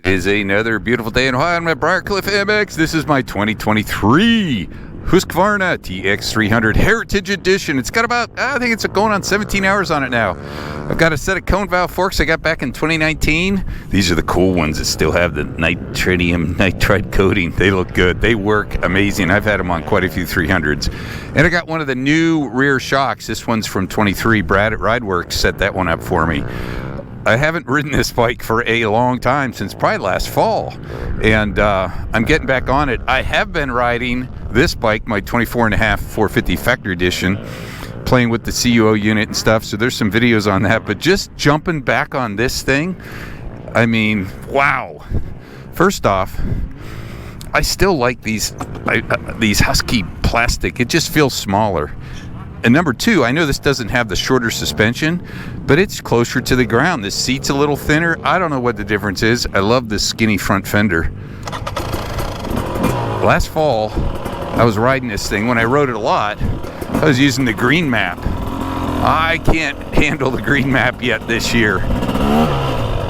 Is another beautiful day in Ohio. I'm at Briarcliff MX. This is my 2023 Husqvarna TX300 Heritage Edition. It's got about, I think it's going on 17 hours on it now. I've got a set of cone valve forks I got back in 2019. These are the cool ones that still have the nitride coating. They look good. They work amazing. I've had them on quite a few 300s. And I got one of the new rear shocks. This one's from 23. Brad at Rideworks set that one up for me. I haven't ridden this bike for a long time, since probably last fall, and I'm getting back on it. I have been riding this bike, my 24.5 450 Factory Edition, playing with the CUO unit and stuff, so there's some videos on that, but just jumping back on this thing, I mean, wow. First off, I still like these Husky plastic. It just feels smaller. And number two, I know this doesn't have the shorter suspension, but it's closer to the ground. This seat's a little thinner. I don't know what the difference is. I love this skinny front fender. Last fall, I was riding this thing. When I rode it a lot, I was using the green map. I can't handle the green map yet this year.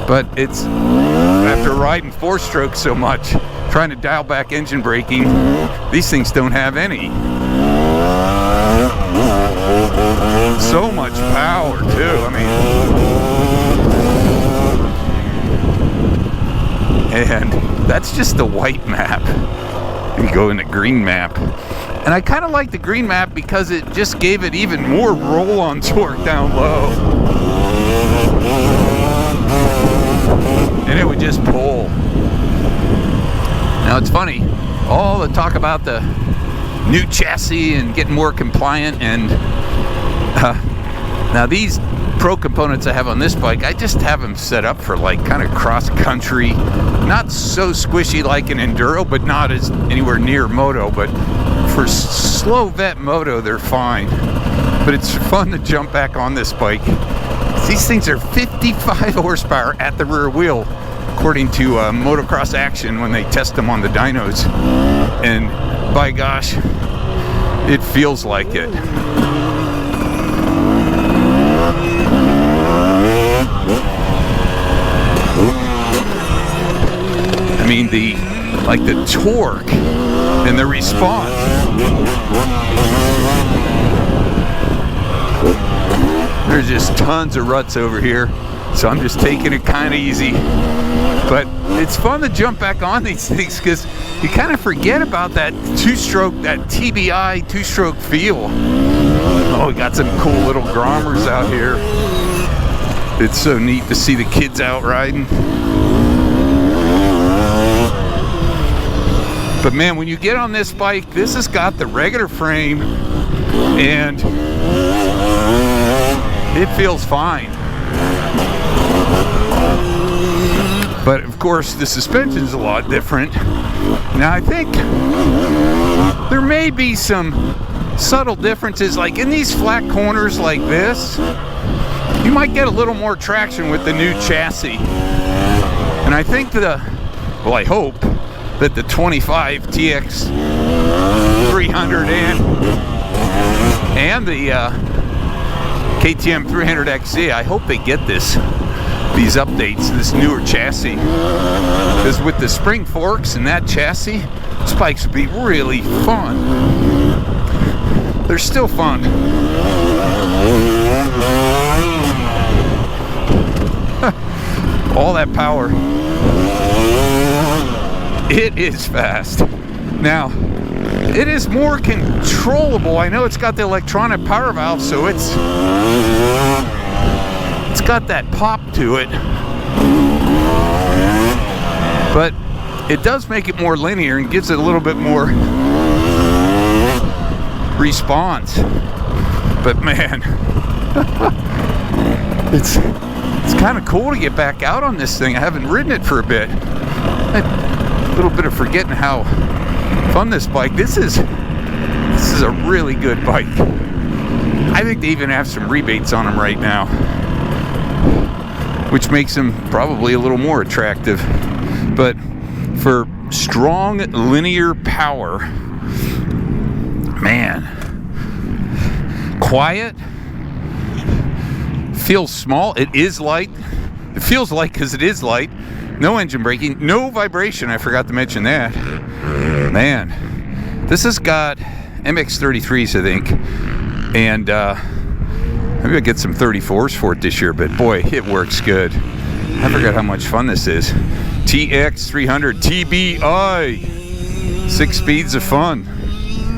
But it's, after riding 4-stroke so much, trying to dial back engine braking, these things don't have any. So much power too, I mean, and that's just the white map. You go in the green map, and I kind of like the green map because it just gave it even more roll-on torque down low, and it would just pull. Now it's funny, all the talk about the new chassis and getting more compliant, and now these pro components I have on this bike, I just have them set up for like kind of cross country, not so squishy like an enduro, but not as anywhere near moto, but for slow vet moto they're fine. But it's fun to jump back on this bike. These things are 55 horsepower at the rear wheel, according to Motocross Action when they test them on the dynos, and by gosh, it feels like it. I mean, the torque and the response. There's just tons of ruts over here, so I'm just taking it kind of easy. But it's fun to jump back on these things because you kind of forget about that two-stroke, that TBI two-stroke feel. Oh, we got some cool little grommers out here. It's so neat to see the kids out riding. But man, when you get on this bike, this has got the regular frame and it feels fine. But of course, the suspension's a lot different. Now I think there may be some subtle differences, like in these flat corners like this, you might get a little more traction with the new chassis. And I think I hope that the 25 TX300 and the KTM 300XZ, I hope they get these updates, this newer chassis, because with the spring forks and that chassis, this bikes would be really fun. They're still fun. All that power. It is fast. Now, it is more controllable. I know it's got the electronic power valve, so it's got that pop to it. But it does make it more linear and gives it a little bit more response. But man, it's kind of cool to get back out on this thing. I haven't ridden it for a bit. A little bit of forgetting how fun this bike. This is a really good bike. I think they even have some rebates on them right now, which makes them probably a little more attractive. But for strong linear power, man, quiet, feels small. It is light. It feels light because it is light. No engine braking, no vibration. I forgot to mention that. Man, this has got MX33s, I think, and maybe I'll get some 34s for it this year, but boy, it works good. I forgot how much fun this is. TX300 TBI. 6 speeds of fun.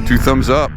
2 thumbs up.